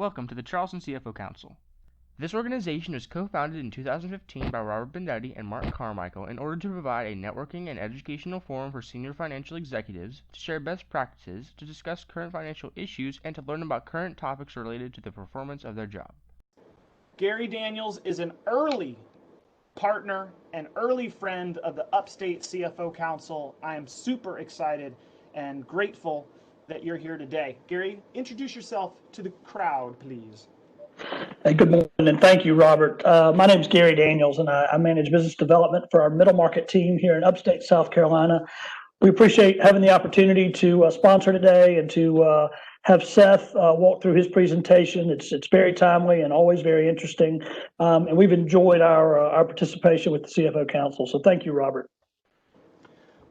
Welcome to the Charleston CFO Council. This organization was co-founded in 2015 by Robert Bendetti and Mark Carmichael in order to provide a networking and educational forum for senior financial executives to share best practices, to discuss current financial issues, and to learn about current topics related to the performance of their job. Gary Daniels is an early partner and early friend of the Upstate CFO Council. I am super excited and grateful that you're here today. Gary, introduce yourself to the crowd, please. Hey, good morning, and thank you, Robert. My name is Gary Daniels, and I manage business development for our middle market team here in Upstate, South Carolina. We appreciate having the opportunity to sponsor today and to have Seth walk through his presentation. It's very timely and always very interesting, and we've enjoyed our participation with the CFO Council. So thank you, Robert.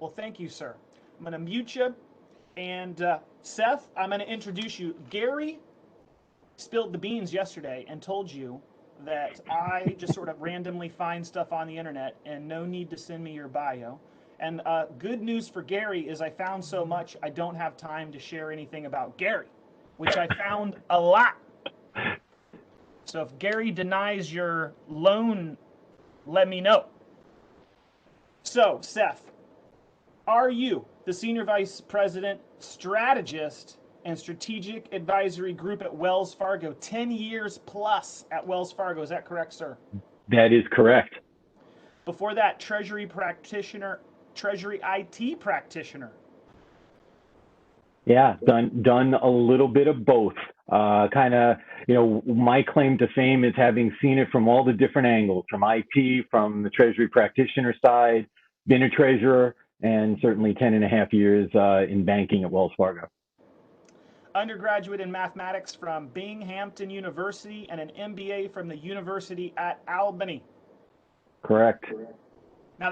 Well, thank you, sir. I'm going to mute you, and Seth, I'm going to introduce you. Gary spilled the beans yesterday and told you that I just sort of randomly find stuff on the internet and no need to send me your bio. And good news for Gary is I found so much I don't have time to share anything about Gary, which I found a lot. So if Gary denies your loan, let me know. So Seth, are you the Senior Vice President, Strategist, and Strategic Advisory Group at Wells Fargo, 10 years plus at Wells Fargo? Is that correct, sir? That is correct. Before that, Treasury practitioner, Treasury IT practitioner. Yeah, done a little bit of both. Kind of, my claim to fame is having seen it from all the different angles, from IT, from the Treasury practitioner side, been a treasurer, and certainly 10 and a half years in banking at Wells Fargo. Undergraduate in mathematics from Binghamton University and an MBA from the University at Albany. Correct. Now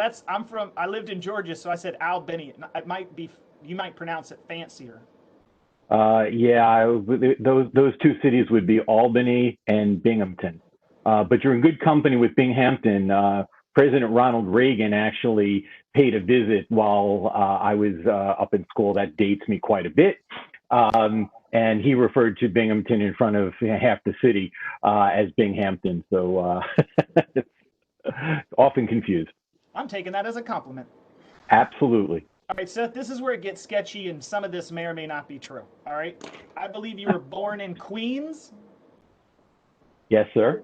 I lived in Georgia, so I said Albany. It might be, you might pronounce it fancier. Those two cities would be Albany and Binghamton. But you're in good company with Binghamton. President Ronald Reagan actually paid a visit while I was up in school. That dates me quite a bit. And he referred to Binghamton in front of half the city as Binghamton. So often confused. I'm taking that as a compliment. Absolutely. All right, Seth, this is where it gets sketchy, and some of this may or may not be true. All right. I believe you were born in Queens. Yes, sir.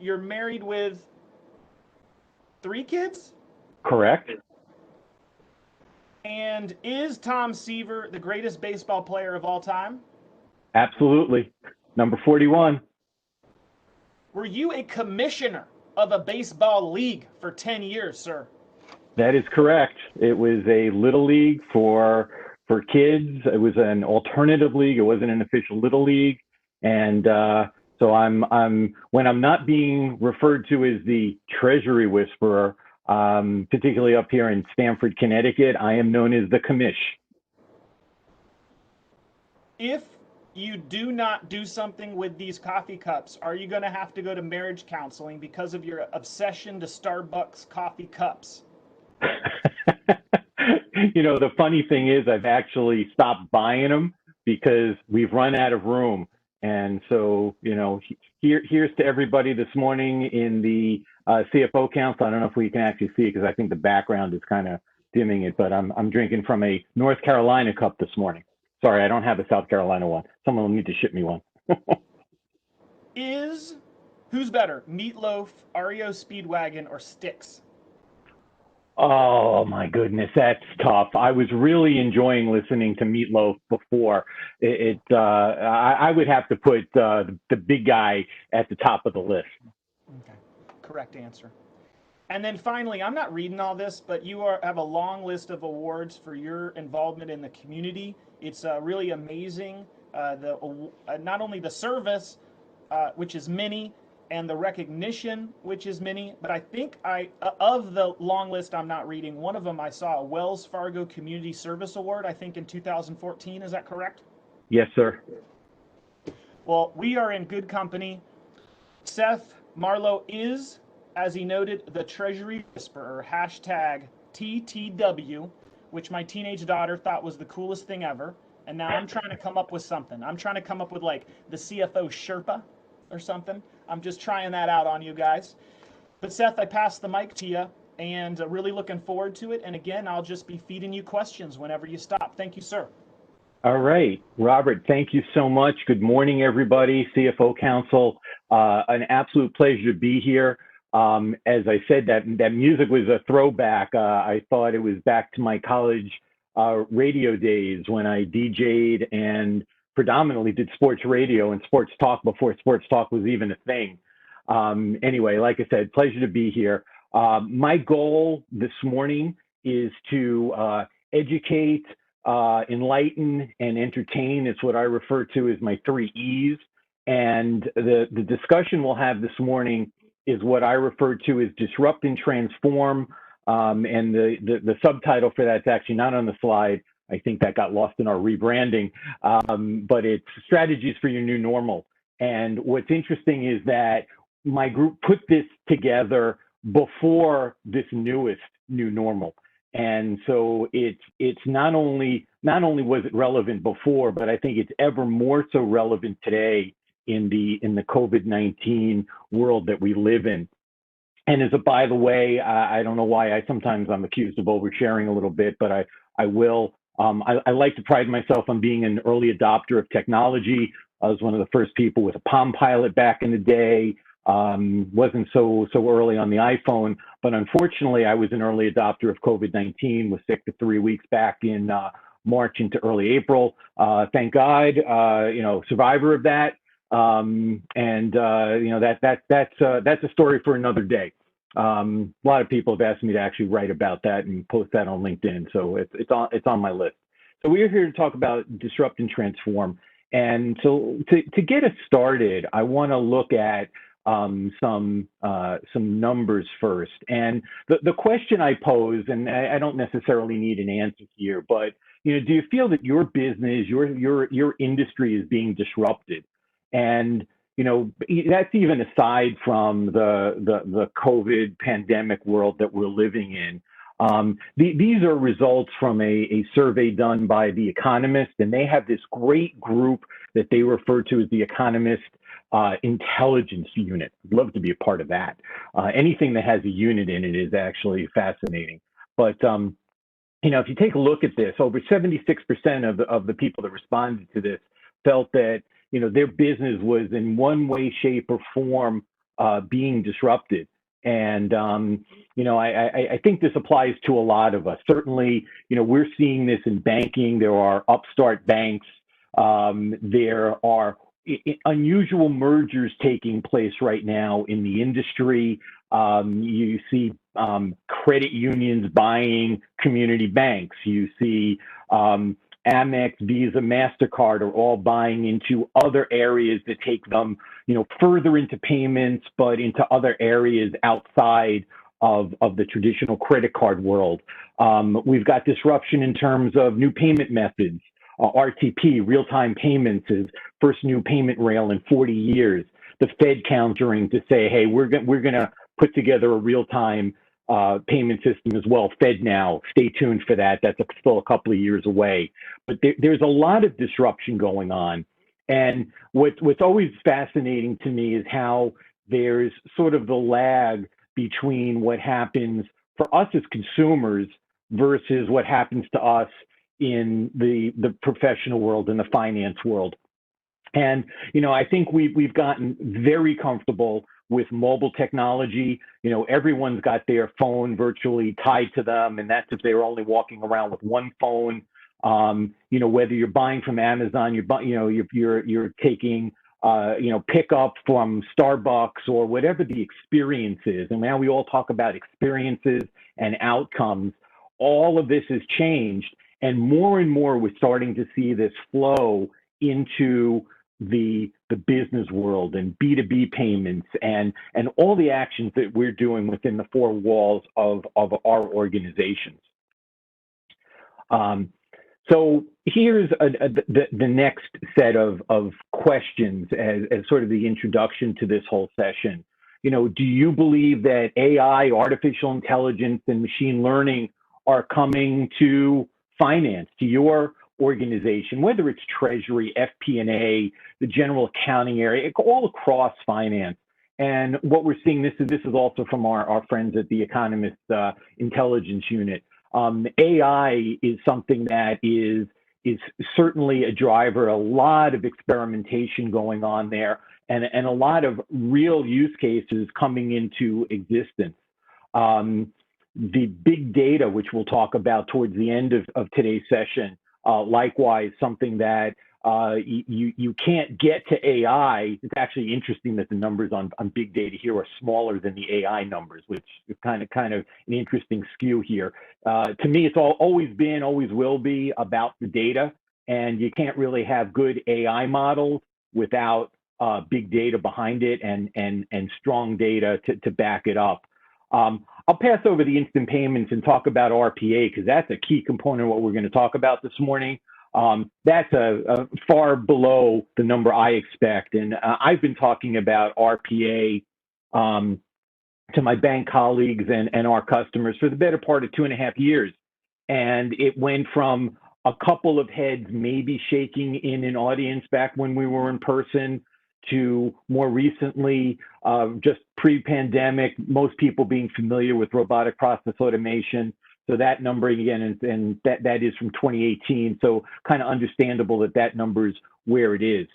You're married with 3 kids? Correct. And is Tom Seaver the greatest baseball player of all time? Absolutely. Number 41. Were you a commissioner of a baseball league for 10 years, sir? That is correct. It was a little league for kids. It was an alternative league. It wasn't an official little league. And so I'm when I'm not being referred to as the Treasury Whisperer, particularly up here in Stamford, Connecticut, I am known as the commish. If you do not do something with these coffee cups, are you going to have to go to marriage counseling because of your obsession to Starbucks coffee cups? The funny thing is I've actually stopped buying them because we've run out of room. And so, here's to everybody this morning in the CFO Council. I don't know if we can actually see it because I think the background is kind of dimming it, but I'm drinking from a North Carolina cup this morning. Sorry, I don't have a South Carolina one. Someone will need to ship me one. Who's better, Meatloaf, REO Speedwagon, or Styx? Oh my goodness, that's tough. I was really enjoying listening to Meatloaf before. I would have to put the big guy at the top of the list. Okay, correct answer. And then finally, I'm not reading all this, but you have a long list of awards for your involvement in the community. It's really amazing. Not only the service, which is many, and the recognition, which is many, but I think of the long list I'm not reading, one of them I saw a Wells Fargo Community Service Award, I think in 2014. Is that correct? Yes, sir. Well, we are in good company. Seth Marlowe is, as he noted, the Treasury Whisperer, #TTW, which my teenage daughter thought was the coolest thing ever. And now I'm trying to come up with something. I'm trying to come up with like the CFO Sherpa or something. I'm just trying that out on you guys. But Seth, I pass the mic to you, and really looking forward to it. And again, I'll just be feeding you questions whenever you stop. Thank you, sir. All right, Robert, thank you so much. Good morning, everybody, CFO Council. An absolute pleasure to be here. As I said, that music was a throwback. I thought it was back to my college radio days when I DJ'd and predominantly did sports radio and sports talk before sports talk was even a thing. Anyway, like I said, pleasure to be here. My goal this morning is to educate, enlighten, and entertain. It's what I refer to as my 3 E's. And the discussion we'll have this morning is what I refer to as disrupt and transform. And the subtitle for that's actually not on the slide. I think that got lost in our rebranding, but it's strategies for your new normal. And what's interesting is that my group put this together before this newest new normal. And so it's not only was it relevant before, but I think it's ever more so relevant today in the COVID-19 world that we live in. And as a by the way, I don't know why sometimes I'm accused of oversharing a little bit, but I will. I like to pride myself on being an early adopter of technology. I was one of the first people with a Palm Pilot back in the day. Wasn't so early on the iPhone, but unfortunately, I was an early adopter of COVID-19. Was sick for 3 weeks back in March into early April. Thank God, survivor of that. That's a story for another day. A lot of people have asked me to actually write about that and post that on LinkedIn, so it's on my list. So we're here to talk about disrupt and transform. And so to get us started, I want to look at some numbers first. And the question I pose, and I don't necessarily need an answer here, but do you feel that your business, your industry is being disrupted? And that's even aside from the COVID pandemic world that we're living in. These are results from a survey done by The Economist, and they have this great group that they refer to as the Economist Intelligence Unit. I'd love to be a part of that. Anything that has a unit in it is actually fascinating. But if you take a look at this, over 76% of the people that responded to this felt that their business was in one way, shape, or form being disrupted. And I think this applies to a lot of us. Certainly, we're seeing this in banking. There are upstart banks. There are unusual mergers taking place right now in the industry. You see credit unions buying community banks. You see Amex, Visa, MasterCard are all buying into other areas that take them, further into payments, but into other areas outside of the traditional credit card world. We've got disruption in terms of new payment methods. RTP, real-time payments, is first new payment rail in 40 years. The Fed countering to say, hey, we're going to put together a real-time payment system as well. FedNow, stay tuned for that. That's still a couple of years away. But there's a lot of disruption going on. And what's always fascinating to me is how there's sort of the lag between what happens for us as consumers versus what happens to us in the professional world, in the finance world. And, I think we've gotten very comfortable with mobile technology. Everyone's got their phone virtually tied to them, and that's if they're only walking around with one phone. Whether you're buying from Amazon, you're taking, pickup from Starbucks or whatever the experience is. And now we all talk about experiences and outcomes. All of this has changed. And more we're starting to see this flow into the business world and B2B payments and all the actions that we're doing within the four walls of our organizations. So here's the next set of questions as sort of the introduction to this whole session. Do you believe that AI, artificial intelligence, and machine learning are coming to finance, to your organization, whether it's treasury, FP&A, the general accounting area, all across finance. And what we're seeing, this is also from our friends at the Economist Intelligence Unit. AI is something that is certainly a driver, a lot of experimentation going on there, and a lot of real use cases coming into existence. The big data, which we'll talk about towards the end of today's session, likewise, something that you can't get to AI. It's actually interesting that the numbers on big data here are smaller than the AI numbers, which is kind of an interesting skew here. To me, it's always been, always will be about the data, and you can't really have good AI models without big data behind it and strong data to back it up. I'll pass over the instant payments and talk about RPA, because that's a key component of what we're going to talk about this morning. That's a far below the number I expect. And I've been talking about RPA to my bank colleagues and our customers for the better part of 2.5 years. And it went from a couple of heads maybe shaking in an audience back when we were in person to more recently, just pre-pandemic, most people being familiar with robotic process automation. So that number again, and that is from 2018. So kind of understandable that number is where it is.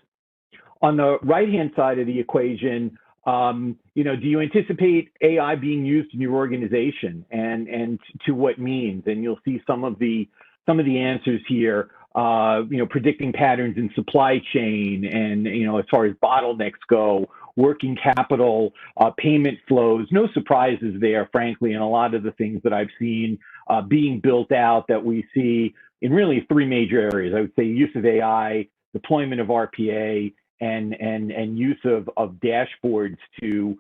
On the right-hand side of the equation, do you anticipate AI being used in your organization, and to what means? And you'll see some of the answers here. Predicting patterns in supply chain, and as far as bottlenecks go, working capital, payment flows. No surprises there, frankly, in a lot of the things that I've seen being built out that we see in really 3 major areas. I would say use of AI, deployment of RPA, and use of dashboards to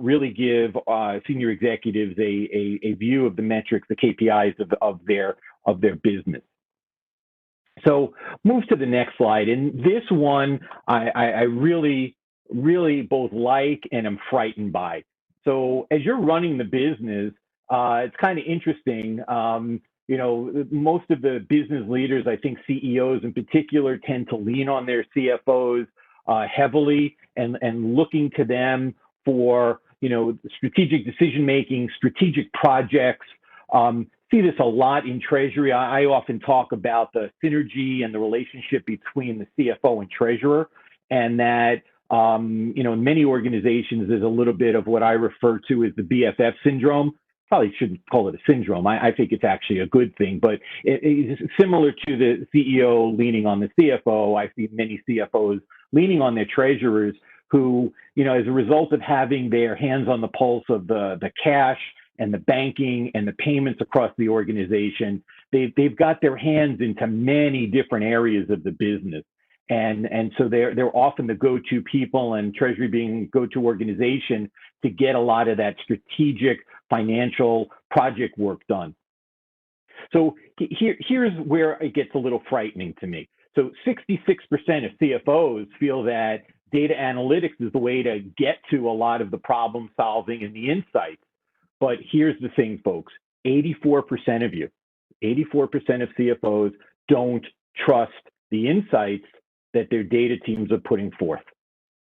really give senior executives a view of the metrics, the KPIs of their business. So move to the next slide. And this one, I really, really both like and am frightened by. So as you're running the business, it's kind of interesting. Most of the business leaders, I think CEOs in particular, tend to lean on their CFOs heavily and looking to them for, strategic decision-making, strategic projects. See this a lot in Treasury. I often talk about the synergy and the relationship between the CFO and treasurer, and that, in many organizations, there's a little bit of what I refer to as the BFF syndrome. Probably shouldn't call it a syndrome. I think it's actually a good thing, but it's similar to the CEO leaning on the CFO. I see many CFOs leaning on their treasurers who, as a result of having their hands on the pulse of the cash and the banking and the payments across the organization, they've got their hands into many different areas of the business. And so they're often the go-to people, and Treasury being go-to organization to get a lot of that strategic financial project work done. So here's where it gets a little frightening to me. So 66% of CFOs feel that data analytics is the way to get to a lot of the problem solving and the insights. But here's the thing, folks, 84% of you, 84% of CFOs don't trust the insights that their data teams are putting forth.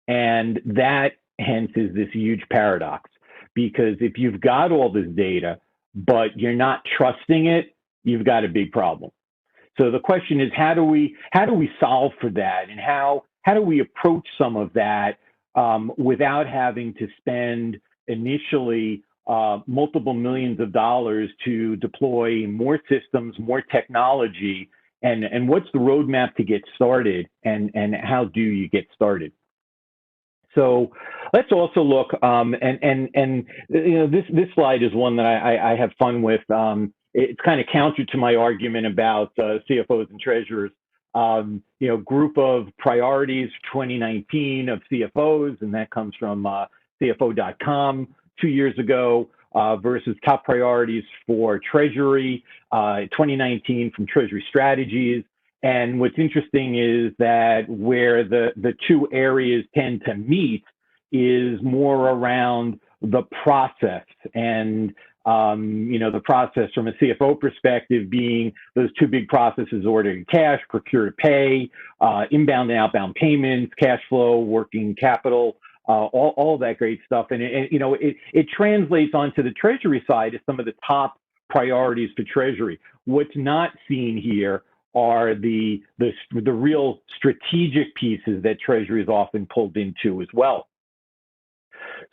And that, hence, is this huge paradox. Because if you've got all this data, but you're not trusting it, you've got a big problem. So the question is, how do we solve for that? And how do we approach some of that without having to spend initially multiple millions of dollars to deploy more systems, more technology, and what's the roadmap to get started, and how do you get started? So let's also look, this slide is one that I have fun with. It's kind of counter to my argument about CFOs and treasurers. Group of priorities 2019 of CFOs, and that comes from CFO.com 2 years ago, versus top priorities for Treasury 2019 from Treasury Strategies. And what's interesting is that where the two areas tend to meet is more around the process and The process from a CFO perspective being those two big processes: order to cash, procure to pay, inbound and outbound payments, cash flow, working capital, all that great stuff. And it translates onto the treasury side as some of the top priorities for treasury. What's not seen here are the real strategic pieces that treasury is often pulled into as well.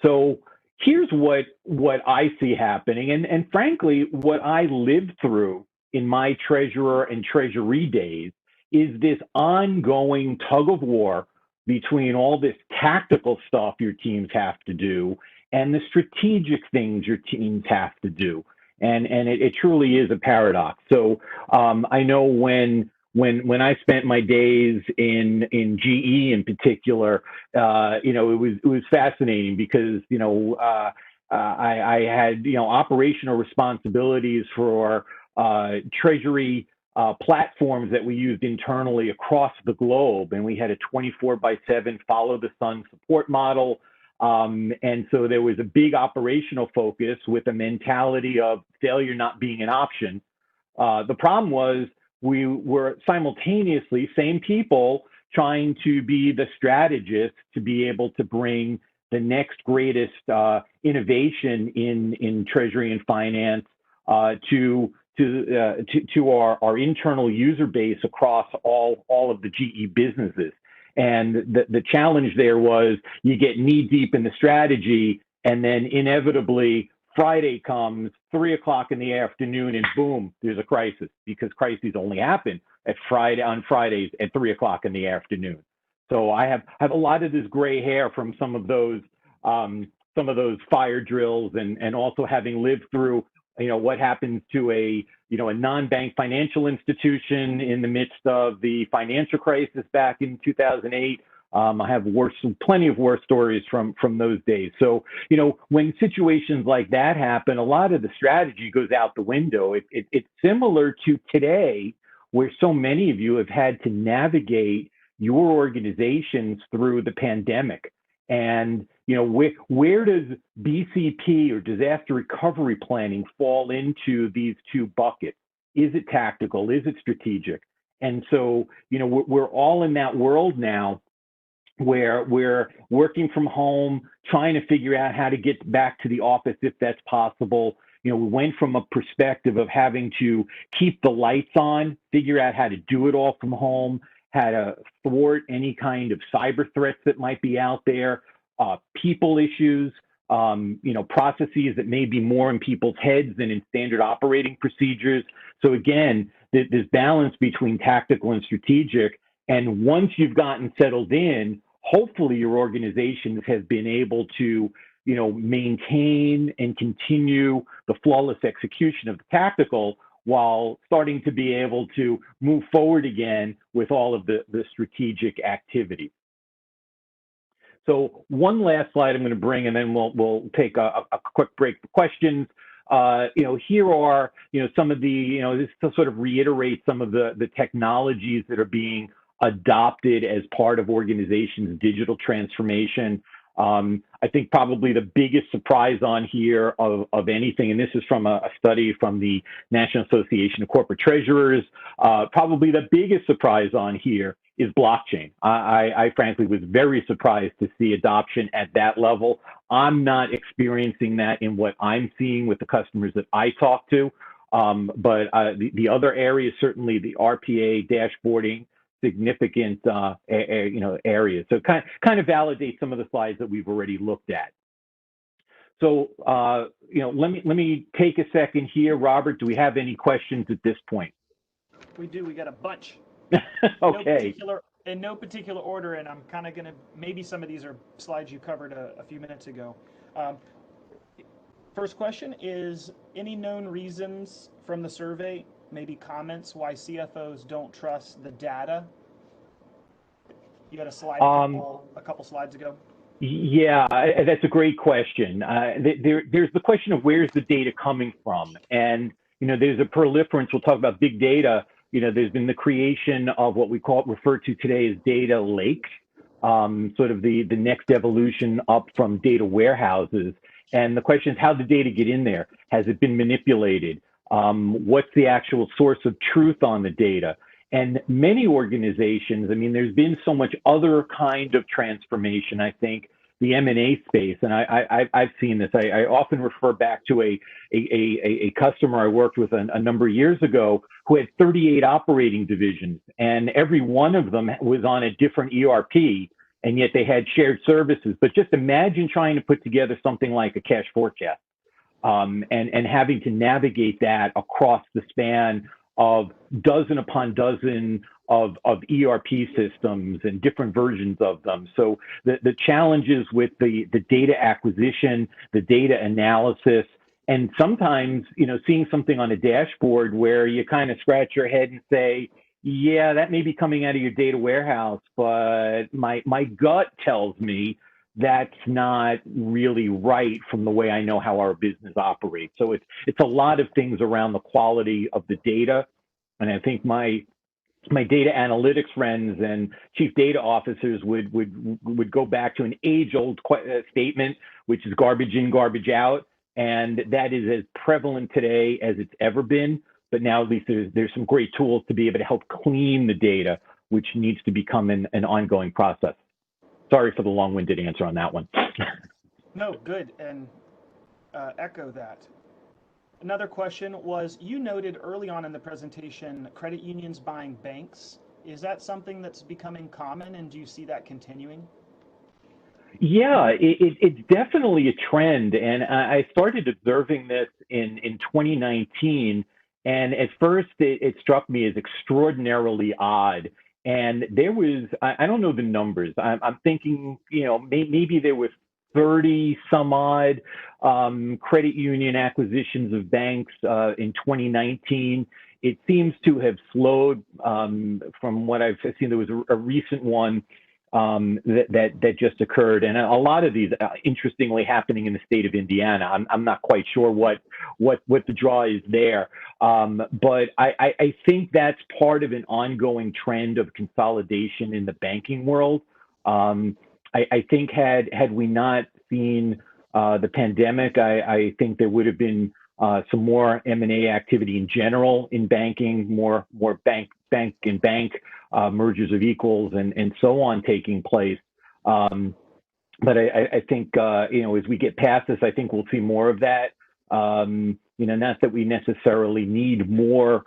So here's what I see happening, and frankly, what I lived through in my treasurer and treasury days is this ongoing tug of war between all this tactical stuff your teams have to do and the strategic things your teams have to do. And it truly is a paradox. So I know when I spent my days in GE in particular, it was fascinating because I had operational responsibilities for treasury platforms that we used internally across the globe, and we had a 24/7 follow the sun support model. And so there was a big operational focus with a mentality of failure not being an option. The problem was we were simultaneously, same people, trying to be the strategists to be able to bring the next greatest innovation in treasury and finance to our internal user base across all of the GE businesses. And the challenge there was you get knee deep in the strategy, and then inevitably Friday comes, 3 o'clock in the afternoon, and boom, there's a crisis, because crises only happen on Fridays at 3 o'clock in the afternoon. So I have a lot of this gray hair from some of those fire drills, and also having lived through what happens to a non-bank financial institution in the midst of the financial crisis back in 2008. I have plenty of worse stories from those days. So, when situations like that happen, a lot of the strategy goes out the window. It's similar to today, where so many of you have had to navigate your organizations through the pandemic. And, where does BCP or disaster recovery planning fall into these two buckets? Is it tactical? Is it strategic? And so, we're all in that world now, where we're working from home, trying to figure out how to get back to the office if that's possible. We went from a perspective of having to keep the lights on, figure out how to do it all from home, how to thwart any kind of cyber threats that might be out there, people issues, processes that may be more in people's heads than in standard operating procedures. So again, this balance between tactical and strategic. And once you've gotten settled in, hopefully your organization has been able to, maintain and continue the flawless execution of the tactical, while starting to be able to move forward again with all of the strategic activity. So one last slide I'm going to bring, and then we'll take a quick break for questions. Here are, some of the, this to sort of reiterate some of the technologies that are being adopted as part of organizations' digital transformation. I think probably the biggest surprise on here of anything, and this is from a study from the National Association of Corporate Treasurers, probably the biggest surprise on here is blockchain. I frankly was very surprised to see adoption at that level. I'm not experiencing that in what I'm seeing with the customers that I talk to, but the other areas, certainly the RPA, dashboarding, significant areas. So kind of validate some of the slides that we've already looked at. So let me take a second here. Robert, do we have any questions at this point? We do. We got a bunch. Okay. In no particular order, and I'm kind of going to, maybe some of these are slides you covered a few minutes ago. First question is, any known reasons from the survey, maybe comments, why CFOs don't trust the data? You had a slide a couple slides ago. Yeah, that's a great question. There's the question of where's the data coming from? And, there's a proliferance, we'll talk about big data. There's been the creation of what we refer to today as data lakes, sort of the next evolution up from data warehouses. And the question is, how did the data get in there? Has it been manipulated? What's the actual source of truth on the data? And many organizations, I mean, there's been so much other kind of transformation, I think, the M&A space, and I've seen this. I often refer back to a customer I worked with a number of years ago who had 38 operating divisions, and every one of them was on a different ERP, and yet they had shared services. But just imagine trying to put together something like a cash forecast, and having to navigate that across the span of dozen upon dozen of ERP systems and different versions of them. So the challenges with the data acquisition, the data analysis, and sometimes, seeing something on a dashboard where you kind of scratch your head and say, yeah, that may be coming out of your data warehouse, but my gut tells me that's not really right from the way I know how our business operates. So it's a lot of things around the quality of the data. And I think my data analytics friends and chief data officers would go back to an age-old statement, which is garbage in, garbage out. And that is as prevalent today as it's ever been. But now at least there's some great tools to be able to help clean the data, which needs to become an ongoing process. Sorry for the long-winded answer on that one. No, good, and echo that. Another question was, you noted early on in the presentation credit unions buying banks. Is that something that's becoming common, and do you see that continuing? Yeah, it's definitely a trend, and I started observing this in 2019, and at first it struck me as extraordinarily odd. And there was, I don't know the numbers, I'm thinking, maybe there was 30 some odd credit union acquisitions of banks in 2019. It seems to have slowed from what I've seen. There was a recent one that just occurred, and a lot of these, interestingly, happening in the state of Indiana. I'm not quite sure what the draw is there, but I think that's part of an ongoing trend of consolidation in the banking world. I think had we not seen the pandemic, I think there would have been some more M&A activity in general in banking, more bank and bank mergers of equals and so on taking place. But I think as we get past this, I think we'll see more of that. Not that we necessarily need more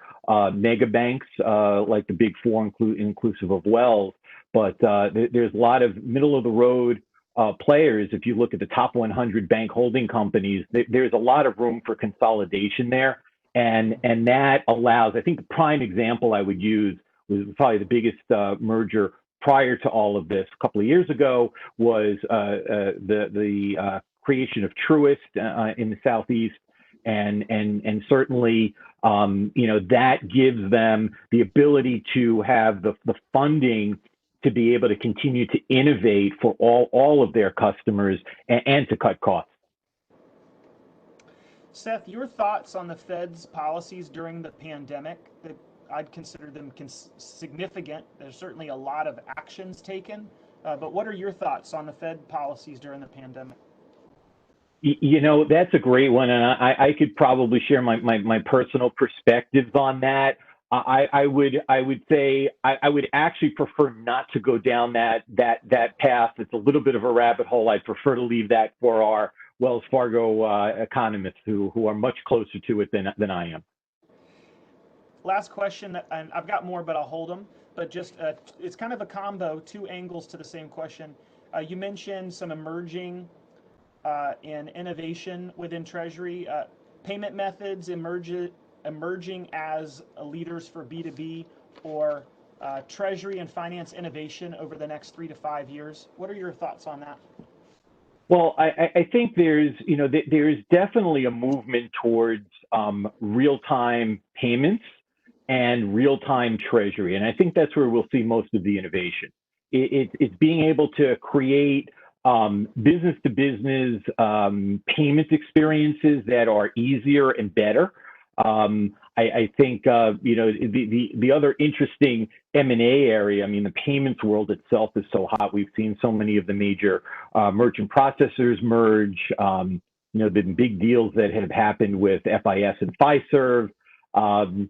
mega banks like the Big Four, inclusive of Wells, but there's a lot of middle of the road players. If you look at the top 100 bank holding companies, there's a lot of room for consolidation there, and that allows. I think the prime example I would use was probably the biggest merger prior to all of this a couple of years ago was the creation of Truist in the Southeast, and certainly that gives them the ability to have the funding to be able to continue to innovate for all of their customers and to cut costs. Seth, your thoughts on the Fed's policies during the pandemic? I'd consider them significant. There's certainly a lot of actions taken, but what are your thoughts on the Fed policies during the pandemic? That's a great one, and I could probably share my personal perspectives on that. I would say I would actually prefer not to go down that path. It's a little bit of a rabbit hole. I'd prefer to leave that for our Wells Fargo economists who are much closer to it than I am. Last question, and I've got more, but I'll hold them. But just it's kind of a combo, two angles to the same question. You mentioned some emerging in innovation within Treasury, payment methods emerging as leaders for B2B, or Treasury and finance innovation over the next 3 to 5 years. What are your thoughts on that? Well, I think there's definitely a movement towards real-time payments and real-time Treasury, and I think that's where we'll see most of the innovation. It's being able to create business-to-business payment experiences that are easier and better. I think the other interesting M&A area. I mean, the payments world itself is so hot. We've seen so many of the major merchant processors merge. There've been big deals that have happened with FIS and Fiserv. One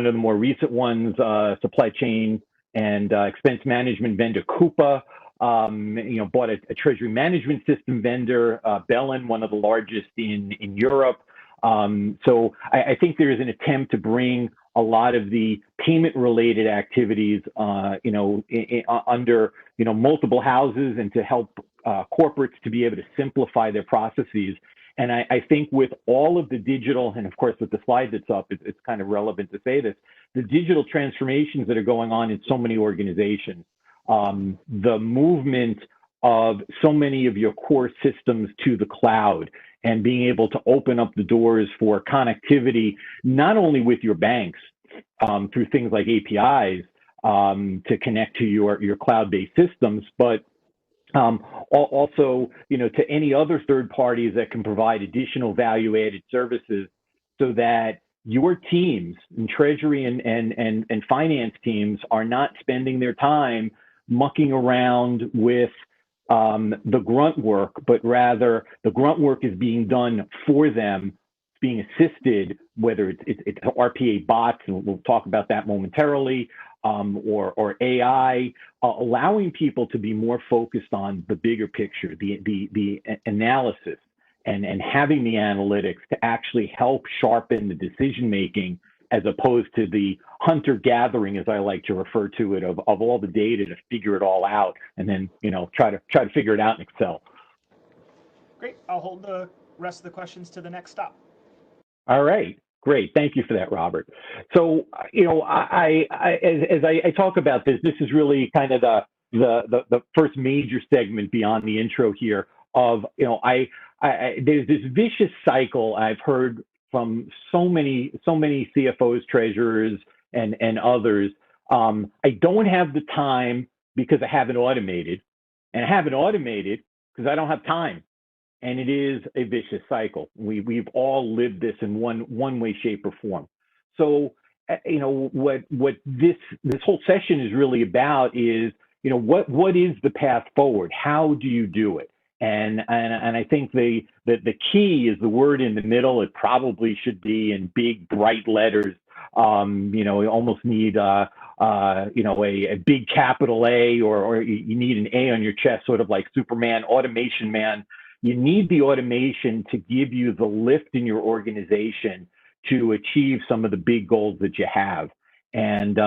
of the more recent ones, supply chain and expense management vendor Coupa. Bought a treasury management system vendor, Bellin, one of the largest in Europe. So I think there is an attempt to bring a lot of the payment-related activities, under multiple houses, and to help corporates to be able to simplify their processes. And I think with all of the digital, and of course with the slide that's up, it's kind of relevant to say this, the digital transformations that are going on in so many organizations, the movement of so many of your core systems to the cloud, and being able to open up the doors for connectivity, not only with your banks through things like APIs to connect to your cloud-based systems, but also, to any other third parties that can provide additional value-added services, so that your teams and treasury and finance teams are not spending their time mucking around with the grunt work, but rather the grunt work is being done for them, being assisted, whether it's RPA bots, and we'll talk about that momentarily, or AI, allowing people to be more focused on the bigger picture, the analysis, and having the analytics to actually help sharpen the decision making, as opposed to the hunter-gathering, as I like to refer to it, of all the data to figure it all out, and then try to figure it out in Excel. Great. I'll hold the rest of the questions to the next stop. All right. Great. Thank you for that, Robert. So, as I talk about this is really kind of the first major segment beyond the intro here of, there's this vicious cycle I've heard from so many CFOs, treasurers, and others. I don't have the time because I haven't automated, and I haven't automated because I don't have time. And it is a vicious cycle. We've all lived this in one way, shape, or form. So, what this whole session is really about is, what is the path forward? How do you do it? And I think the key is the word in the middle. It probably should be in big, bright letters. You almost need a big capital A, or you need an A on your chest, sort of like Superman, Automation Man. You need the automation to give you the lift in your organization to achieve some of the big goals that you have. And,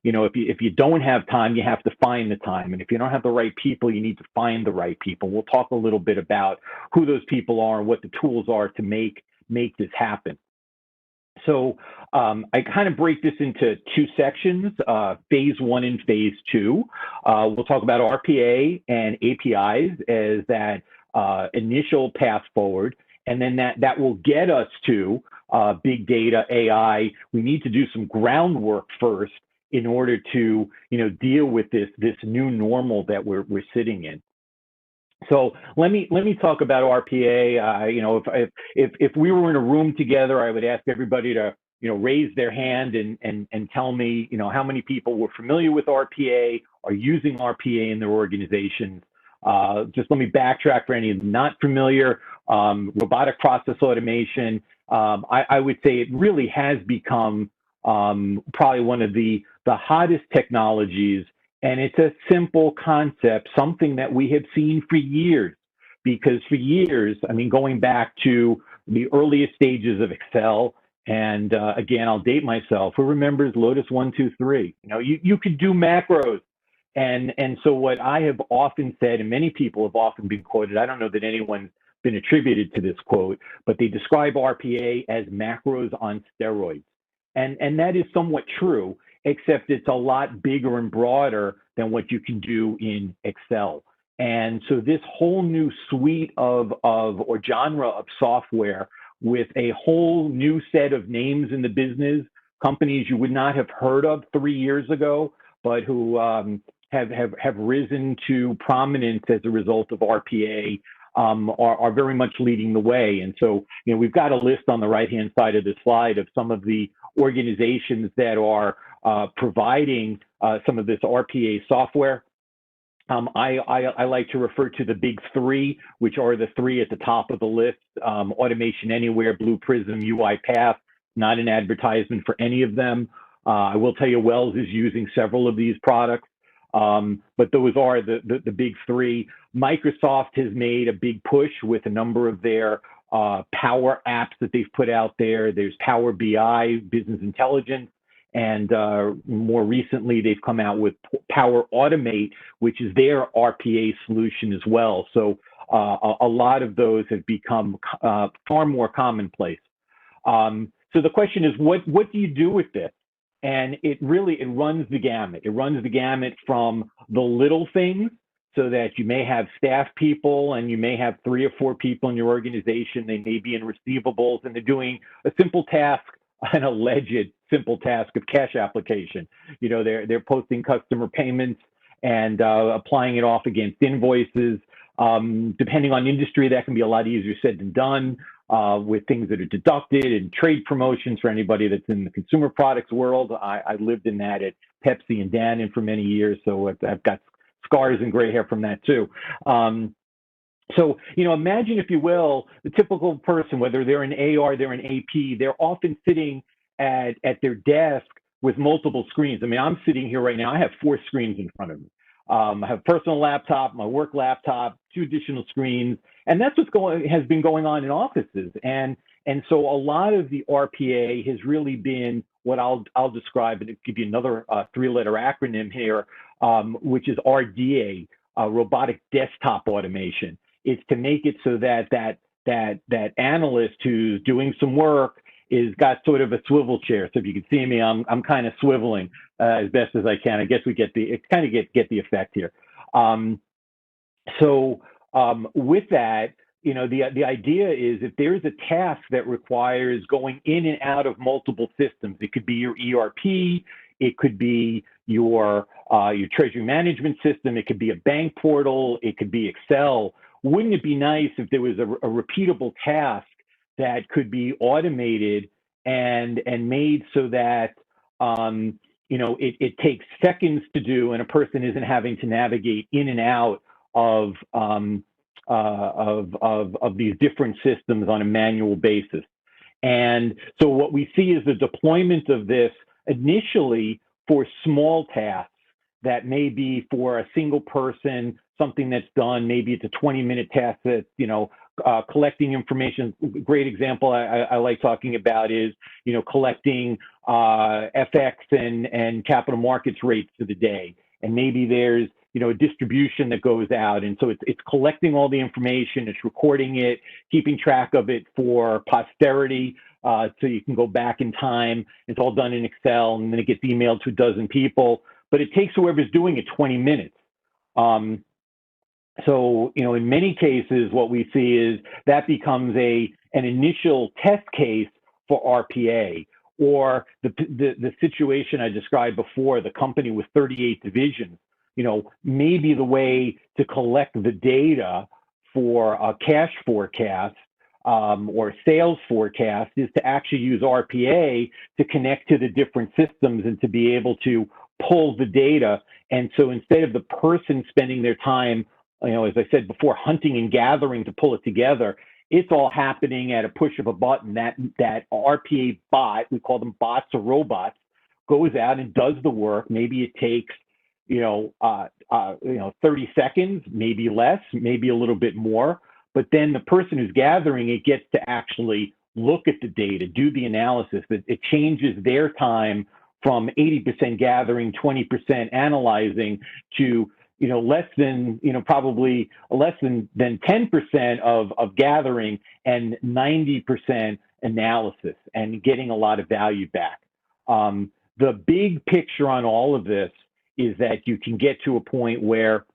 if you don't have time, you have to find the time. And if you don't have the right people, you need to find the right people. We'll talk a little bit about who those people are and what the tools are to make this happen. So I kind of break this into two sections, phase one and phase two. We'll talk about RPA and APIs as that initial path forward, and then that will get us to big data, AI. We need to do some groundwork first in order to deal with this new normal that we're sitting in. So let me talk about RPA. If we were in a room together, I would ask everybody to raise their hand and tell me how many people were familiar with RPA, are using RPA in their organizations. Just let me backtrack for any not familiar. Robotic process automation, I would say it really has become probably one of the hottest technologies, and it's a simple concept, something that we have seen for years. Because for years, I mean, going back to the earliest stages of Excel, and again, I'll date myself. Who remembers Lotus 1, 2, 3? You could do macros. And so what I have often said, and many people have often been quoted, I don't know that anyone's been attributed to this quote, but they describe RPA as macros on steroids. And that is somewhat true, except it's a lot bigger and broader than what you can do in Excel. And so this whole new suite or genre of software with a whole new set of names in the business, companies you would not have heard of 3 years ago, but who have risen to prominence as a result of RPA. are very much leading the way. And so, we've got a list on the right-hand side of the slide of some of the organizations that are providing some of this RPA software. I like to refer to the big three, which are the three at the top of the list: Automation Anywhere, Blue Prism, UiPath. Not an advertisement for any of them. I will tell you, Wells is using several of these products, but those are the big three. Microsoft has made a big push with a number of their Power apps that they've put out there. There's Power BI, Business Intelligence. And more recently, they've come out with Power Automate, which is their RPA solution as well. So a lot of those have become far more commonplace. So the question is, what do you do with this? And it runs the gamut. It runs the gamut from the little things, so that you may have staff people and you may have 3 or 4 people in your organization. They may be in receivables and they're doing a simple task, an alleged simple task of cash application. They're posting customer payments and applying it off against invoices. Depending on industry, that can be a lot easier said than done, with things that are deducted and trade promotions for anybody that's in the consumer products world. I lived in that at Pepsi and Dannon for many years, so I've got scars and gray hair from that too. So, imagine, if you will, the typical person, whether they're an AR, they're an AP, they're often sitting at their desk with multiple screens. I mean, I'm sitting here right now, I have 4 screens in front of me. I have a personal laptop, my work laptop, 2 additional screens, and that's has been going on in offices. And so a lot of the RPA has really been what I'll describe, and give you another 3-letter acronym here, which is RDA, Robotic Desktop Automation. It's to make it so that analyst who's doing some work is got sort of a swivel chair. So if you can see me, I'm kind of swiveling as best as I can. I guess we get the effect here. With that, the idea is, if there's a task that requires going in and out of multiple systems, it could be your ERP, it could be your treasury management system, it could be a bank portal, it could be Excel. Wouldn't it be nice if there was a repeatable task that could be automated and made so that it takes seconds to do, and a person isn't having to navigate in and out of these different systems on a manual basis. And so what we see is the deployment of this initially for small tasks that may be for a single person, something that's done, maybe it's a 20-minute task that, collecting information. Great example I like talking about is, collecting FX and capital markets rates for the day. And maybe there's, a distribution that goes out. And so it's collecting all the information, it's recording it, keeping track of it for posterity, so you can go back in time. It's all done in Excel, and then it gets emailed to a dozen people. But it takes whoever's doing it 20 minutes. So, in many cases, what we see is that becomes an initial test case for RPA, or the situation I described before, the company with 38 divisions. Maybe the way to collect the data for a cash forecast or sales forecast is to actually use RPA to connect to the different systems and to be able to pull the data. And so instead of the person spending their time, as I said before, hunting and gathering to pull it together, it's all happening at a push of a button. That RPA bot, we call them bots or robots, goes out and does the work. Maybe it takes 30 seconds, maybe less, maybe a little bit more. But then the person who's gathering it gets to actually look at the data, do the analysis. It changes their time from 80% gathering, 20% analyzing to less than, probably less than 10% of gathering and 90% analysis, and getting a lot of value back. The big picture on all of this is that you can get to a point where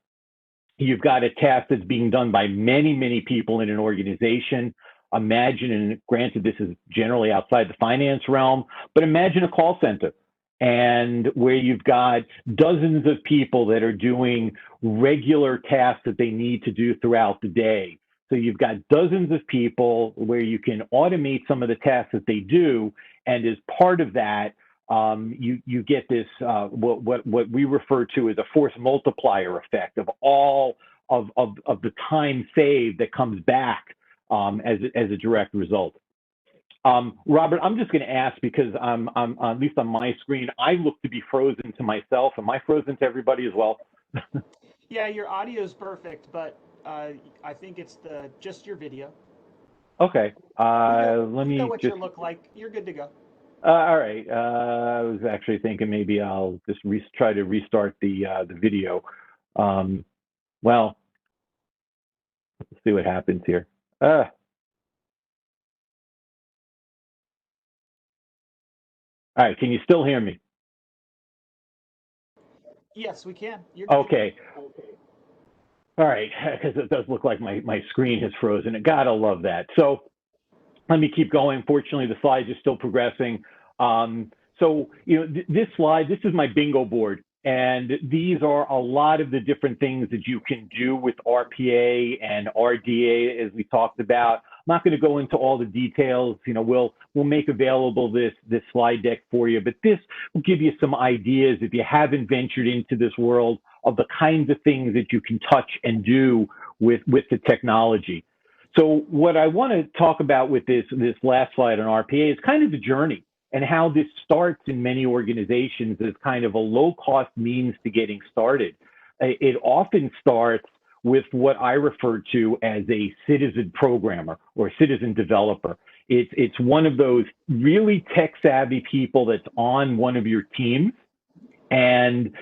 you've got a task that's being done by many, many people in an organization. Imagine, and granted, this is generally outside the finance realm, but imagine a call center, and where you've got dozens of people that are doing regular tasks that they need to do throughout the day. So you've got dozens of people where you can automate some of the tasks that they do, and as part of that, you get this what we refer to as a force multiplier effect of all of the time saved that comes back as a direct result. Robert, I'm just going to ask because I'm at least on my screen, I look to be frozen to myself. Am I frozen to everybody as well? Yeah, your audio is perfect, but I think it's just your video. Okay. Let me know what just. you look like. You're good to go. All right. I was actually thinking maybe I'll just try to restart the video. Well, let's see what happens here. All right, can you still hear me? Yes, we can. You're good. Okay. All right, because it does look like my screen has frozen. Gotta love that. So let me keep going. Fortunately, the slides are still progressing. So, this slide, this is my bingo board. And these are a lot of the different things that you can do with RPA and RDA, as we talked about. I'm not going to go into all the details. We'll make available this slide deck for you, but this will give you some ideas if you haven't ventured into this world of the kinds of things that you can touch and do with the technology. So what I want to talk about with this last slide on RPA is kind of the journey and how this starts in many organizations as kind of a low-cost means to getting started. It often starts with what I refer to as a citizen programmer or citizen developer. It's one of those really tech-savvy people that's on one of your teams, and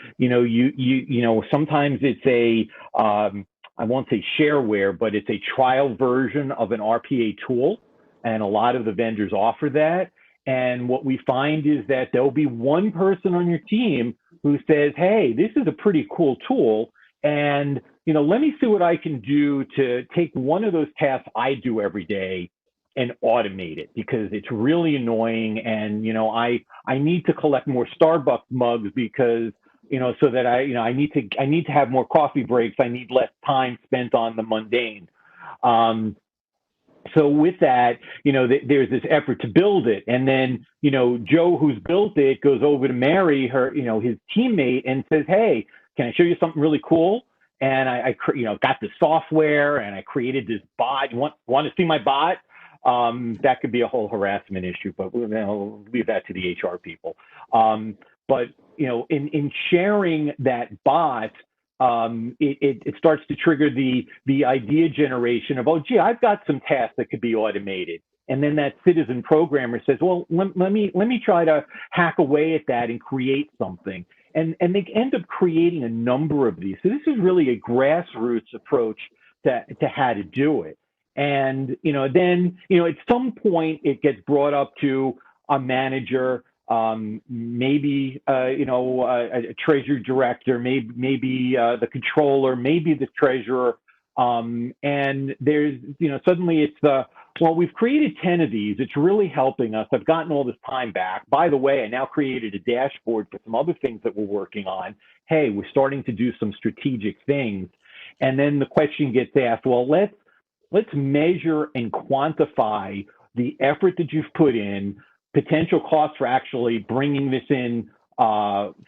sometimes it's I won't say shareware, but it's a trial version of an RPA tool, and a lot of the vendors offer that. And what we find is that there'll be one person on your team who says, hey, this is a pretty cool tool, and let me see what I can do to take one of those tasks I do every day and automate it, because it's really annoying, and I need to collect more Starbucks mugs because so that I need to have more coffee breaks. I need less time spent on the mundane. So with that, there's this effort to build it. And then, Joe, who's built it, goes over to Mary, his teammate, and says, hey, can I show you something really cool? And I got the software and I created this bot. You want to see my bot? That could be a whole harassment issue, but we'll leave that to the HR people. But, in sharing that bot, it starts to trigger the idea generation of, oh, gee, I've got some tasks that could be automated. And then that citizen programmer says, well, let me try to hack away at that and create something. And they end up creating a number of these. So this is really a grassroots approach to how to do it. And, then, at some point it gets brought up to a manager, maybe a treasury director, maybe the controller, maybe the treasurer, and there's suddenly it's well, we've created 10 of these. It's really helping us. I've gotten all this time back. By the way, I now created a dashboard for some other things that we're working on. Hey, we're starting to do some strategic things, and then the question gets asked, well, let's measure and quantify the effort that you've put in, potential costs for actually bringing this in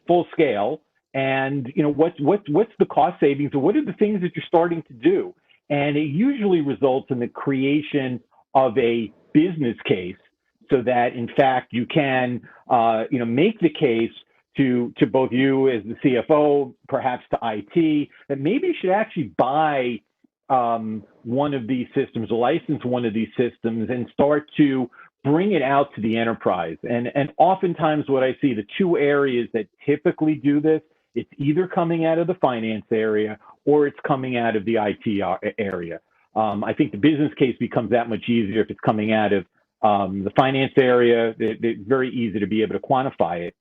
full scale, and what's the cost savings, or what are the things that you're starting to do? And it usually results in the creation of a business case, so that in fact you can make the case to both you as the CFO, perhaps to IT, that maybe you should actually buy one of these systems, license one of these systems, and start to bring it out to the enterprise. And oftentimes what I see, the two areas that typically do this, it's either coming out of the finance area or it's coming out of the IT area. I think the business case becomes that much easier if it's coming out of the finance area. It's very easy to be able to quantify it.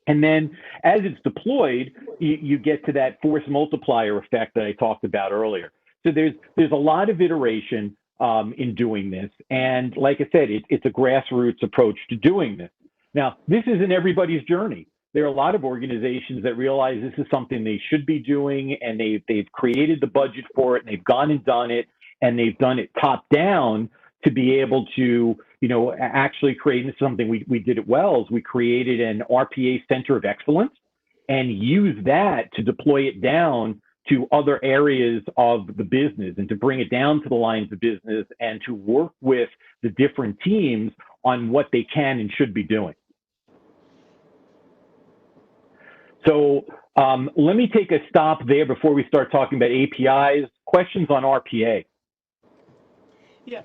And then as it's deployed, you get to that force multiplier effect that I talked about earlier. So there's a lot of iteration in doing this. And like I said, it's a grassroots approach to doing this. Now, this isn't everybody's journey. There are a lot of organizations that realize this is something they should be doing, and they've created the budget for it, and they've gone and done it. and they've done it top down to be able to, actually create something we did at Wells. We created an RPA Center of Excellence and use that to deploy it down to other areas of the business and to bring it down to the lines of business and to work with the different teams on what they can and should be doing. So let me take a stop there before we start talking about APIs. Questions on RPA? Yeah.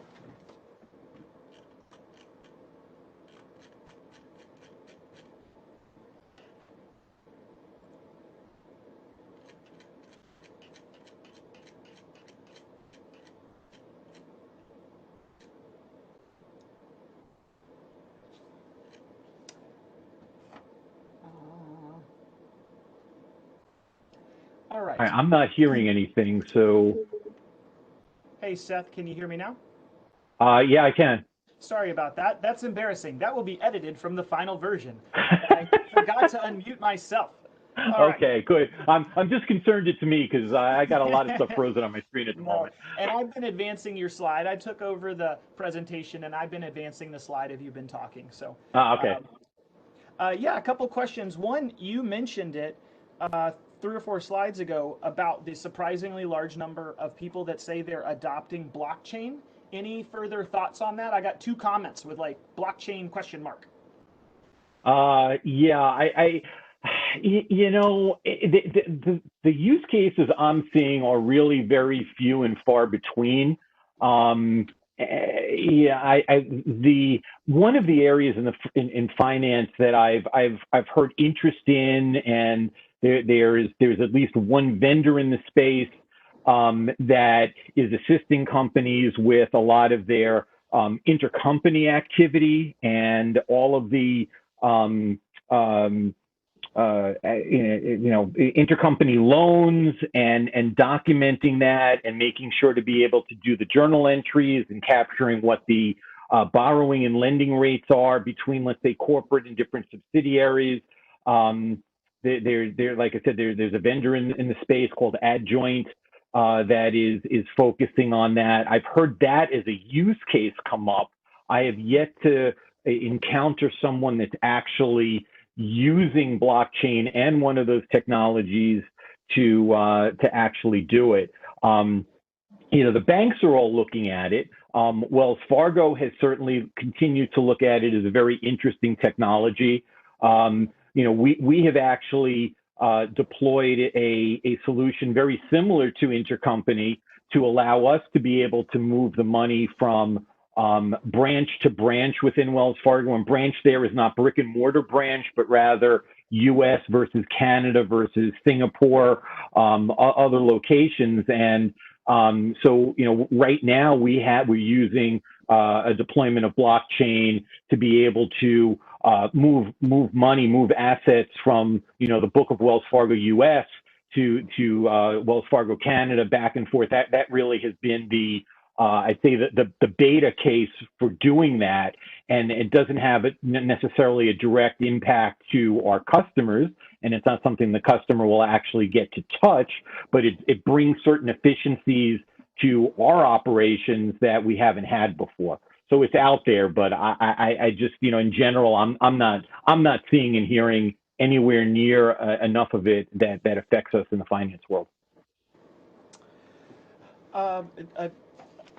All right. I'm not hearing anything, so. Hey, Seth, can you hear me now? Yeah, I can. Sorry about that. That's embarrassing. That will be edited from the final version. I forgot to unmute myself. Okay, good. I'm just concerned it's me because I got a lot of stuff frozen on my screen at the moment. And I've been advancing your slide. I took over the presentation and I've been advancing the slide as you've been talking. So. Okay. Yeah, a couple questions. One, you mentioned it 3 or 4 slides ago about the surprisingly large number of people that say they're adopting blockchain. Any further thoughts on that? I got 2 comments with like blockchain question mark. Yeah, the use cases I'm seeing are really very few and far between. One of the areas in finance that I've heard interest in, and there's at least one vendor in the space that is assisting companies with a lot of their intercompany activity and all of the intercompany loans and documenting that and making sure to be able to do the journal entries and capturing what the borrowing and lending rates are between, let's say, corporate and different subsidiaries. Like I said, there's a vendor in the space called Adjoint that is focusing on that. I've heard that as a use case come up. I have yet to encounter someone that's actually using blockchain and one of those technologies to actually do it. The banks are all looking at it. Wells Fargo has certainly continued to look at it as a very interesting technology. We have actually deployed a solution very similar to intercompany to allow us to be able to move the money from branch to branch within Wells Fargo. And branch there is not brick and mortar branch, but rather US versus Canada versus Singapore, other locations. And so, right now we're using a deployment of blockchain to be able to move money, move assets from, the book of Wells Fargo US to Wells Fargo Canada, back and forth. That really has been I'd say the beta case for doing that, and it doesn't have necessarily a direct impact to our customers, and it's not something the customer will actually get to touch, but it brings certain efficiencies to our operations that we haven't had before. So it's out there, but I just, in general, I'm not seeing and hearing anywhere near enough of it that affects us in the finance world.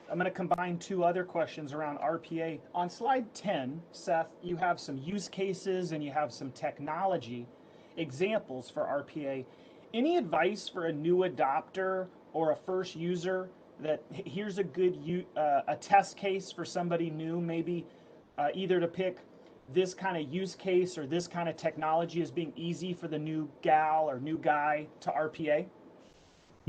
I'm going to combine 2 other questions around RPA. On slide 10, Seth, you have some use cases and you have some technology examples for RPA. Any advice for a new adopter or a first user that here's a good a test case for somebody new, maybe either to pick this kind of use case or this kind of technology as being easy for the new gal or new guy to RPA?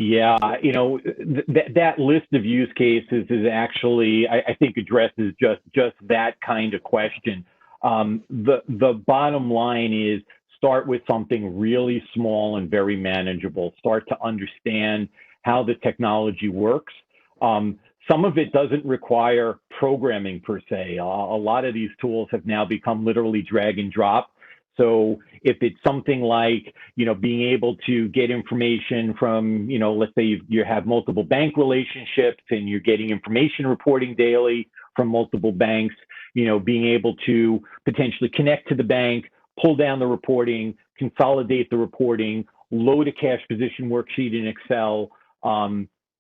Yeah, that list of use cases is actually, I think, addresses just that kind of question. The bottom line is start with something really small and very manageable. Start to understand how the technology works. Some of it doesn't require programming per se. A lot of these tools have now become literally drag and drop. So if it's something like, being able to get information from, let's say you have multiple bank relationships and you're getting information reporting daily from multiple banks, being able to potentially connect to the bank, pull down the reporting, consolidate the reporting, load a cash position worksheet in Excel.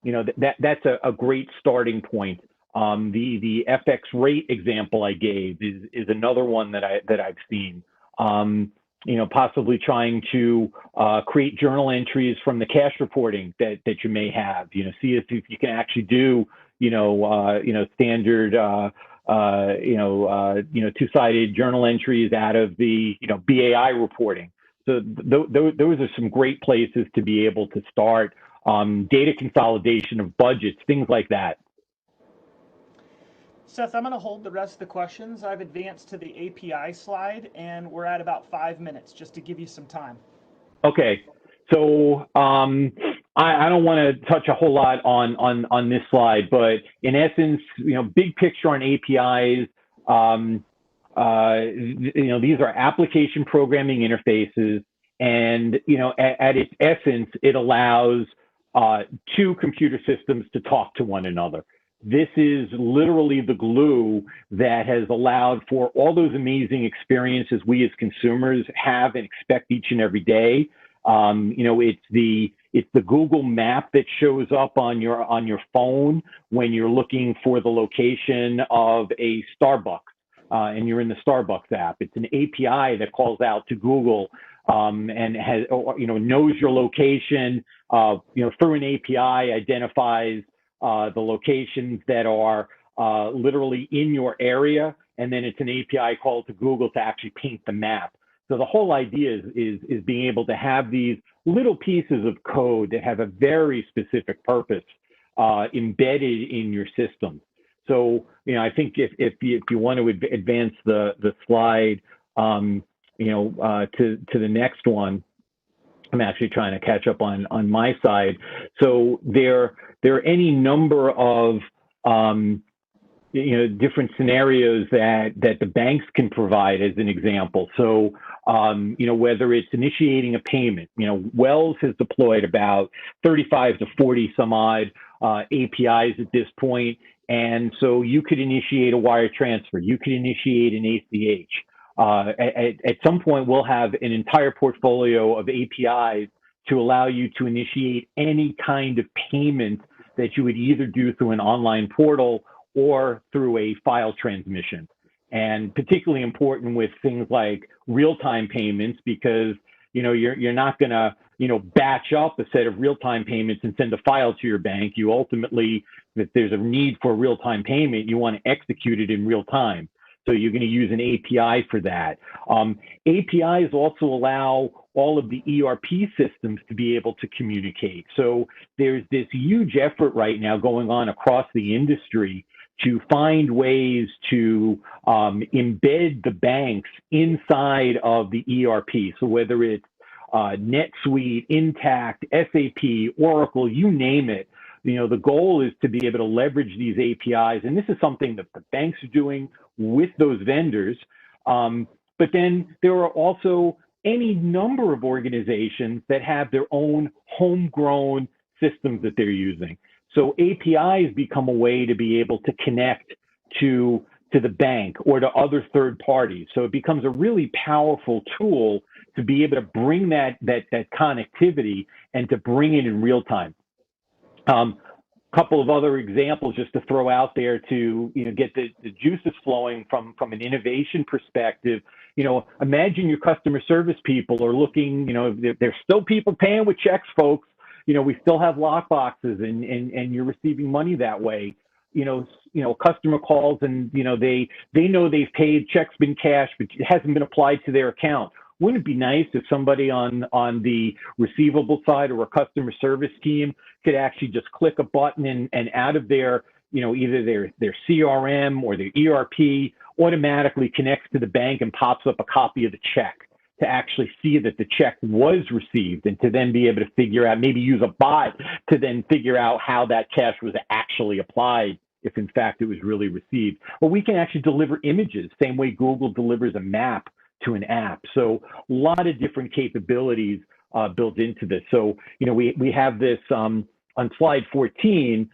That's a great starting point. The FX rate example I gave is another one that I've seen. Possibly trying to create journal entries from the cash reporting that you may have. See if you can actually do standard two-sided journal entries out of the BAI reporting. So those are some great places to be able to start. Data consolidation of budgets, things like that. Seth, I'm going to hold the rest of the questions. I've advanced to the API slide, and we're at about 5 minutes, just to give you some time. Okay. So I don't want to touch a whole lot on this slide, but in essence, big picture on APIs, these are application programming interfaces, and at its essence, it allows two computer systems to talk to one another. This is literally the glue that has allowed for all those amazing experiences we as consumers have and expect each and every day. It's the Google map that shows up on your phone when you're looking for the location of a Starbucks, and you're in the Starbucks app. It's an API that calls out to Google and has knows your location. Through an API, identifies the locations that are literally in your area, and then it's an API call to Google to actually paint the map. So the whole idea is being able to have these little pieces of code that have a very specific purpose embedded in your system. So I think if you want to advance the slide, to the next one. I'm actually trying to catch up on my side. So there are any number of different scenarios that the banks can provide as an example. So whether it's initiating a payment, Wells has deployed about 35 to 40 some odd APIs at this point, and so you could initiate a wire transfer, you could initiate an ACH. At some point, we'll have an entire portfolio of APIs to allow you to initiate any kind of payment that you would either do through an online portal or through a file transmission. And particularly important with things like real-time payments, because you're not going to batch up a set of real-time payments and send a file to your bank. You ultimately, if there's a need for a real-time payment, you want to execute it in real time. So you're going to use an API for that. APIs also allow all of the ERP systems to be able to communicate. So there's this huge effort right now going on across the industry to find ways to embed the banks inside of the ERP. So whether it's NetSuite, Intact, SAP, Oracle, you name it, the goal is to be able to leverage these APIs. And this is something that the banks are doing with those vendors. But then there are also any number of organizations that have their own homegrown systems that they're using. So APIs become a way to be able to connect to the bank or to other third parties. So it becomes a really powerful tool to be able to bring that connectivity and to bring it in real time. Couple of other examples just to throw out there to get the juices flowing from an innovation perspective. Imagine your customer service people are looking. There's still people paying with checks, folks. We still have lock boxes, and you're receiving money that way. Customer calls and they know they've paid, check's been cashed, but it hasn't been applied to their account. Wouldn't it be nice if somebody on the receivable side or a customer service team could actually just click a button and out of their, either their CRM or their ERP automatically connects to the bank and pops up a copy of the check to actually see that the check was received, and to then be able to figure out, maybe use a bot to then figure out how that cash was actually applied, if in fact it was really received. Or we can actually deliver images, same way Google delivers a map to an app. So a lot of different capabilities built into this. So, we have this on slide 14,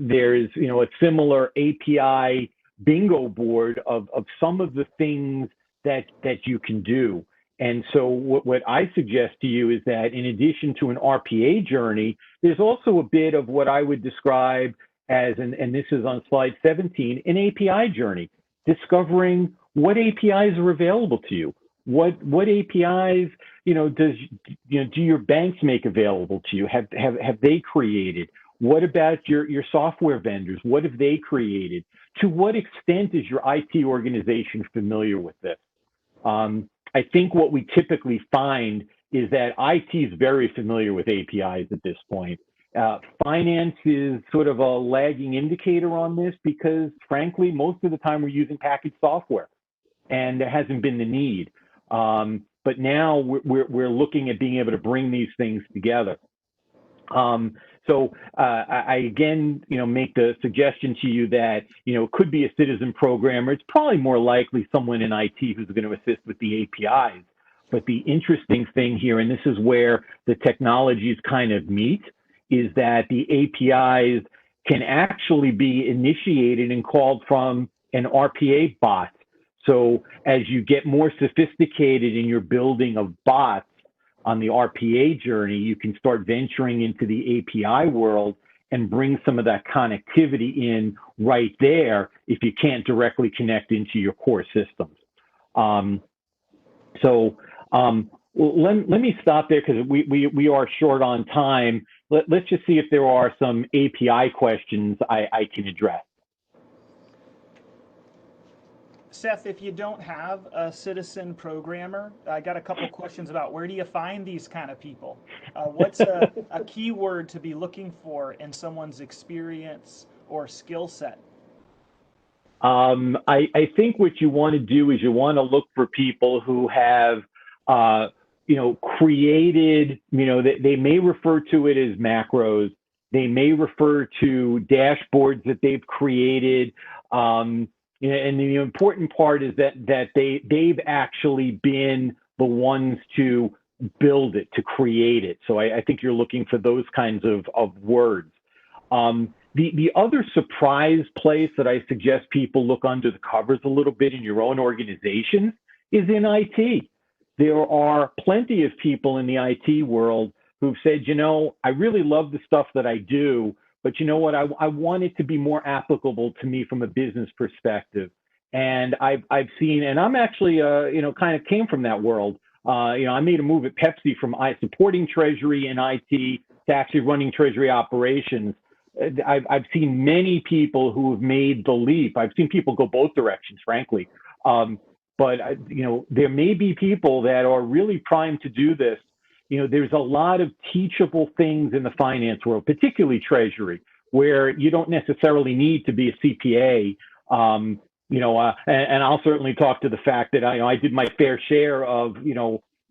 there's, a similar API bingo board of some of the things that you can do. And so what I suggest to you is that in addition to an RPA journey, there's also a bit of what I would describe as, and this is on slide 17, an API journey, discovering what APIs are available to you. What APIs, do your banks make available to you? Have they created? What about your software vendors? What have they created? To what extent is your IT organization familiar with this? I think what we typically find is that IT is very familiar with APIs at this point. Finance is sort of a lagging indicator on this because, frankly, most of the time we're using packaged software, and there hasn't been the need. But now we're looking at being able to bring these things together. So I again, make the suggestion to you that, it could be a citizen programmer. It's probably more likely someone in IT who's going to assist with the APIs. But the interesting thing here, and this is where the technologies kind of meet, is that the APIs can actually be initiated and called from an RPA bot. So as you get more sophisticated in your building of bots on the RPA journey, you can start venturing into the API world and bring some of that connectivity in right there if you can't directly connect into your core systems. Let me stop there because we are short on time. Let's just see if there are some API questions I can address. Seth, if you don't have a citizen programmer, I got a couple questions about where do you find these kind of people? What's a keyword to be looking for in someone's experience or skill set? I think what you want to do is you want to look for people who have, created, they may refer to it as macros. They may refer to dashboards that they've created. And the important part is that they've actually been the ones to build it, to create it. So I think you're looking for those kinds of words. The other surprise place that I suggest people look under the covers a little bit in your own organization is in IT. There are plenty of people in the IT world who've said, I really love the stuff that I do, but you know what? I want it to be more applicable to me from a business perspective. And I've seen, and I'm actually, kind of came from that world. I made a move at Pepsi from supporting treasury and IT to actually running treasury operations. I've seen many people who have made the leap. I've seen people go both directions, frankly. But there may be people that are really primed to do this. There's a lot of teachable things in the finance world, particularly treasury, where you don't necessarily need to be a CPA. And I'll certainly talk to the fact that I did my fair share of,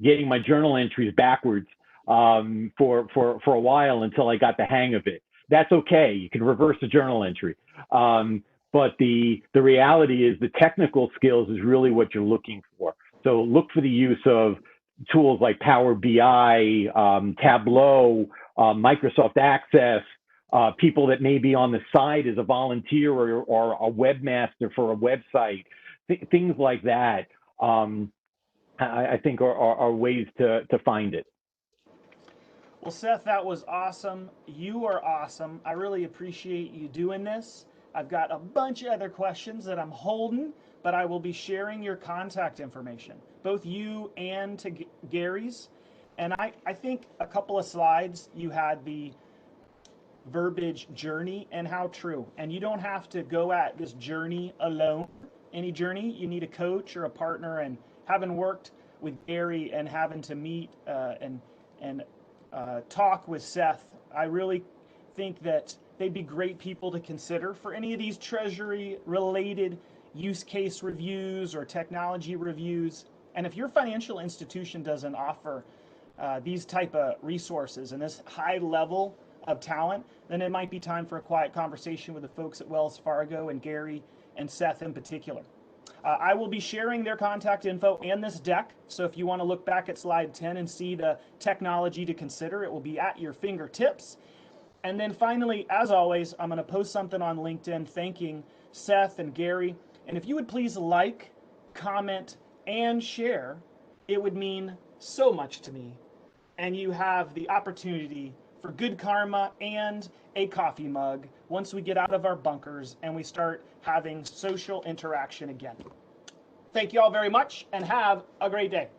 getting my journal entries backwards for a while until I got the hang of it. That's okay. You can reverse a journal entry. But the reality is the technical skills is really what you're looking for. So look for the use of tools like Power BI, Tableau, Microsoft Access, people that may be on the side as a volunteer or a webmaster for a website, things like that. I think are ways to find it. Well, Seth, that was awesome. You are awesome. I really appreciate you doing this. I've got a bunch of other questions that I'm holding, but I will be sharing your contact information, both you and to Gary's. And I think a couple of slides, you had the verbiage journey and how true. And you don't have to go at this journey alone. Any journey, you need a coach or a partner. And having worked with Gary and having to meet and talk with Seth, I really think that they'd be great people to consider for any of these treasury-related use case reviews or technology reviews. And if your financial institution doesn't offer these type of resources and this high level of talent, then it might be time for a quiet conversation with the folks at Wells Fargo and Gary and Seth in particular. I will be sharing their contact info and this deck. So if you want to look back at slide 10 and see the technology to consider, it will be at your fingertips. And then finally, as always, I'm going to post something on LinkedIn thanking Seth and Gary. And if you would please like, comment, and share, it would mean so much to me. And you have the opportunity for good karma and a coffee mug once we get out of our bunkers and we start having social interaction again. Thank you all very much and have a great day.